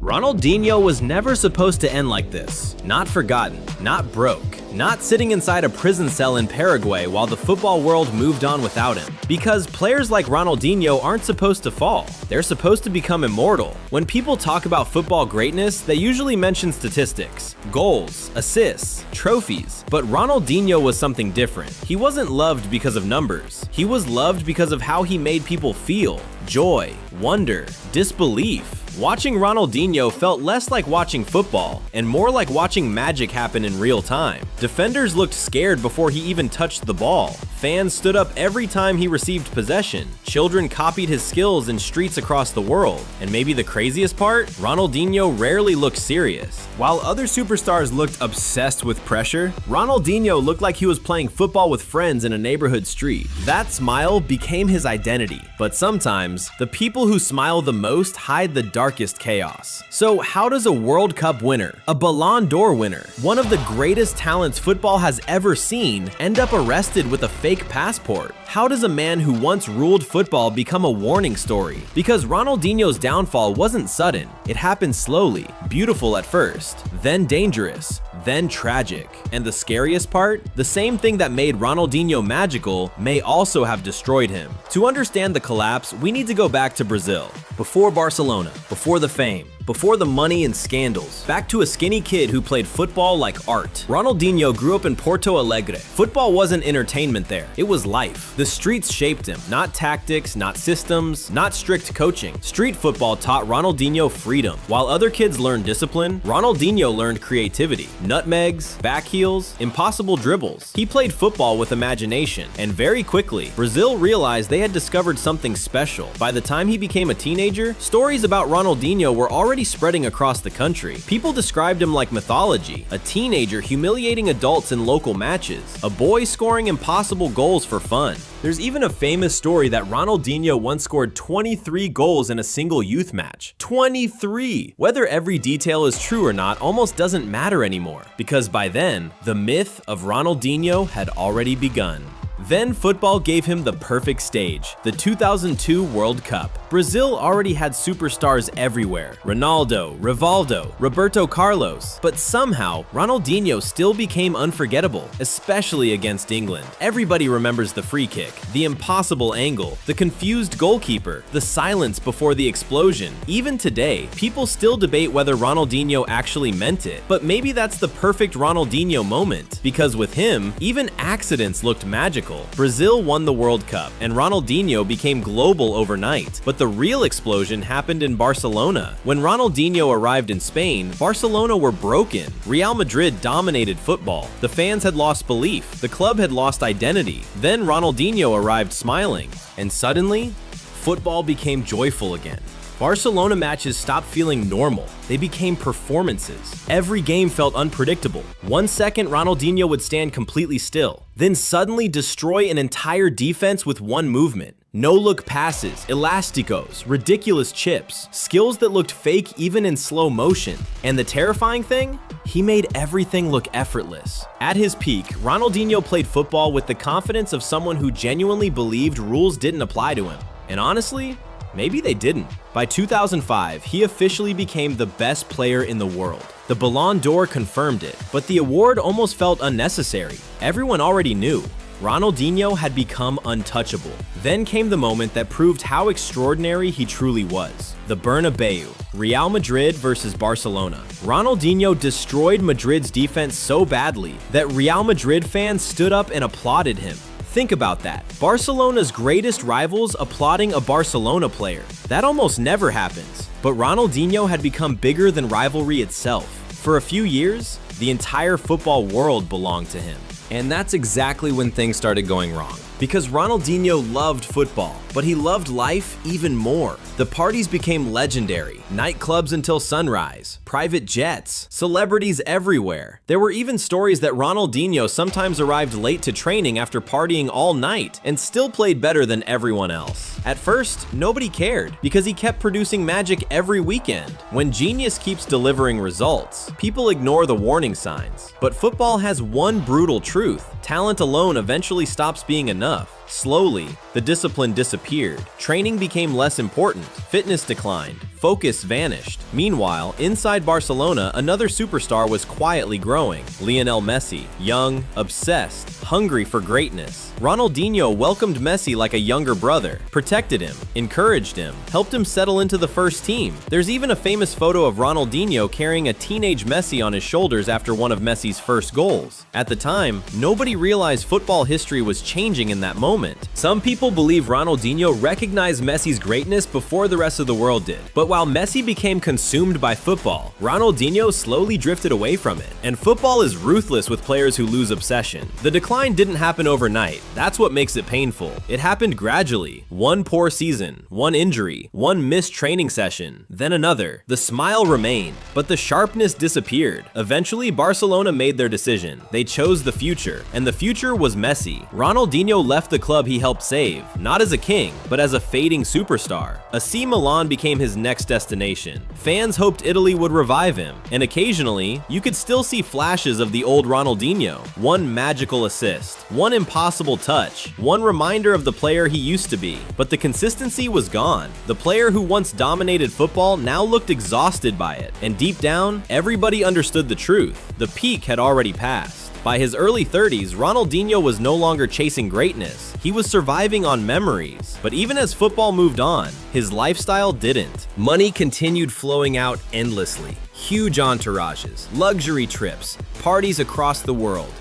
Ronaldinho was never supposed to end like this. Not forgotten, not broke, not sitting inside a prison cell in Paraguay while the football world moved on without him. Because players like Ronaldinho aren't supposed to fall. They're supposed to become immortal. When people talk about football greatness, they usually mention statistics, goals, assists, trophies. But Ronaldinho was something different. He wasn't loved because of numbers. He was loved because of how he made people feel. Joy, wonder, disbelief. Watching Ronaldinho felt less like watching football and more like watching magic happen in real time. Defenders looked scared before he even touched the ball. Fans stood up every time he received possession. Children copied his skills in streets across the world. And maybe the craziest part? Ronaldinho rarely looked serious. While other superstars looked obsessed with pressure, Ronaldinho looked like he was playing football with friends in a neighborhood street. That smile became his identity. But sometimes, the people who smile the most hide the darkest chaos. So how does a World Cup winner, a Ballon d'Or winner, one of the greatest talents football has ever seen, end up arrested with a fake passport? How does a man who once ruled football become a warning story? Because Ronaldinho's downfall wasn't sudden. It happened slowly, beautiful at first, then dangerous, then tragic. And the scariest part? The same thing that made Ronaldinho magical may also have destroyed him. To understand the collapse, we need to go back to Brazil. Before Barcelona, before the fame, before the money and scandals, back to a skinny kid who played football like art. Ronaldinho grew up in Porto Alegre. Football wasn't entertainment there, it was life. The streets shaped him, not tactics, not systems, not strict coaching. Street football taught Ronaldinho freedom. While other kids learned discipline, Ronaldinho learned creativity. Nutmegs, back heels, impossible dribbles. He played football with imagination, and very quickly, Brazil realized they had discovered something special. By the time he became a teenager, stories about Ronaldinho were already spreading across the country. People described him like mythology, a teenager humiliating adults in local matches, a boy scoring impossible goals for fun. There's even a famous story that Ronaldinho once scored 23 goals in a single youth match. 23! Whether every detail is true or not almost doesn't matter anymore, because by then, the myth of Ronaldinho had already begun. Then football gave him the perfect stage, the 2002 World Cup. Brazil already had superstars everywhere, Ronaldo, Rivaldo, Roberto Carlos, but somehow Ronaldinho still became unforgettable, especially against England. Everybody remembers the free kick, the impossible angle, the confused goalkeeper, the silence before the explosion. Even today, people still debate whether Ronaldinho actually meant it, but maybe that's the perfect Ronaldinho moment, because with him, even accidents looked magical. Brazil won the World Cup, and Ronaldinho became global overnight. But the real explosion happened in Barcelona. When Ronaldinho arrived in Spain, Barcelona were broken. Real Madrid dominated football. The fans had lost belief. The club had lost identity. Then Ronaldinho arrived smiling. And suddenly, football became joyful again. Barcelona matches stopped feeling normal. They became performances. Every game felt unpredictable. 1 second, Ronaldinho would stand completely still, then suddenly destroy an entire defense with one movement. No-look passes, elasticos, ridiculous chips, skills that looked fake even in slow motion. And the terrifying thing? He made everything look effortless. At his peak, Ronaldinho played football with the confidence of someone who genuinely believed rules didn't apply to him. And honestly, maybe they didn't. By 2005, he officially became the best player in the world. The Ballon d'Or confirmed it, but the award almost felt unnecessary. Everyone already knew. Ronaldinho had become untouchable. Then came the moment that proved how extraordinary he truly was. The Bernabeu, Real Madrid versus Barcelona. Ronaldinho destroyed Madrid's defense so badly that Real Madrid fans stood up and applauded him. Think about that. Barcelona's greatest rivals applauding a Barcelona player. That almost never happens. But Ronaldinho had become bigger than rivalry itself. For a few years, the entire football world belonged to him. And that's exactly when things started going wrong. Because Ronaldinho loved football, but he loved life even more. The parties became legendary, nightclubs until sunrise, private jets, celebrities everywhere. There were even stories that Ronaldinho sometimes arrived late to training after partying all night and still played better than everyone else. At first, nobody cared because he kept producing magic every weekend. When genius keeps delivering results, people ignore the warning signs. But football has one brutal truth: talent alone eventually stops being enough. Slowly, the discipline disappeared. Training became less important. Fitness declined. Focus vanished. Meanwhile, inside Barcelona, another superstar was quietly growing. Lionel Messi, young, obsessed, hungry for greatness. Ronaldinho welcomed Messi like a younger brother, protected him, encouraged him, helped him settle into the first team. There's even a famous photo of Ronaldinho carrying a teenage Messi on his shoulders after one of Messi's first goals. At the time, nobody realized football history was changing in that moment. Some people believe Ronaldinho recognized Messi's greatness before the rest of the world did. But while Messi became consumed by football, Ronaldinho slowly drifted away from it. And football is ruthless with players who lose obsession. The decline didn't happen overnight. That's what makes it painful. It happened gradually. One poor season, one injury, one missed training session, then another. The smile remained, but the sharpness disappeared. Eventually, Barcelona made their decision. They chose the future, and the future was Messi. Ronaldinho left the club he helped save, not as a king, but as a fading superstar. AC Milan became his next destination. Fans hoped Italy would revive him, and occasionally, you could still see flashes of the old Ronaldinho. One magical assist, one impossible touch, one reminder of the player he used to be. But the consistency was gone. The player who once dominated football now looked exhausted by it, and deep down, everybody understood the truth. The peak had already passed. By his early 30s, Ronaldinho was no longer chasing greatness. He was surviving on memories. But even as football moved on, his lifestyle didn't. Money continued flowing out endlessly. Huge entourages, luxury trips, parties across the world.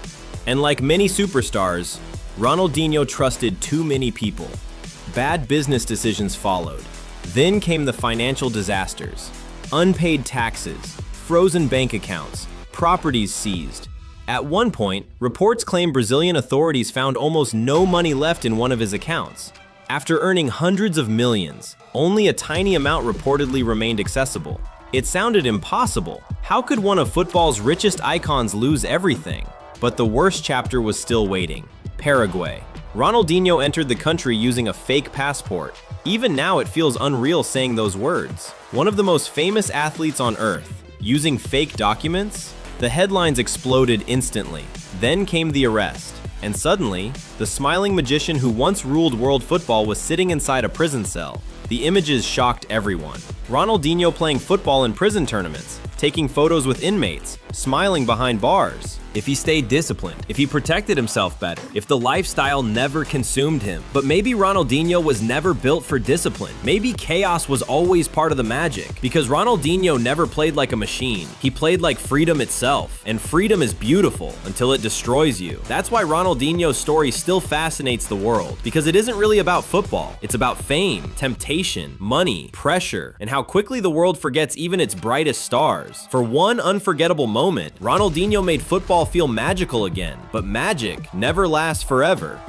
And like many superstars, Ronaldinho trusted too many people. Bad business decisions followed. Then came the financial disasters. Unpaid taxes, frozen bank accounts, properties seized. At one point, reports claim Brazilian authorities found almost no money left in one of his accounts. After earning hundreds of millions, only a tiny amount reportedly remained accessible. It sounded impossible. How could one of football's richest icons lose everything? But the worst chapter was still waiting. Paraguay. Ronaldinho entered the country using a fake passport. Even now it feels unreal saying those words. One of the most famous athletes on earth, using fake documents? The headlines exploded instantly. Then came the arrest. And suddenly, the smiling magician who once ruled world football was sitting inside a prison cell. The images shocked everyone. Ronaldinho playing football in prison tournaments, taking photos with inmates, smiling behind bars. If he stayed disciplined, if he protected himself better, if the lifestyle never consumed him. But maybe Ronaldinho was never built for discipline. Maybe chaos was always part of the magic, because Ronaldinho never played like a machine. He played like freedom itself, and freedom is beautiful until it destroys you. That's why Ronaldinho's story still fascinates the world, because it isn't really about football. It's about fame, temptation, money, pressure, and how quickly the world forgets even its brightest stars. For one unforgettable moment, Ronaldinho made football feel magical again, but magic never lasts forever.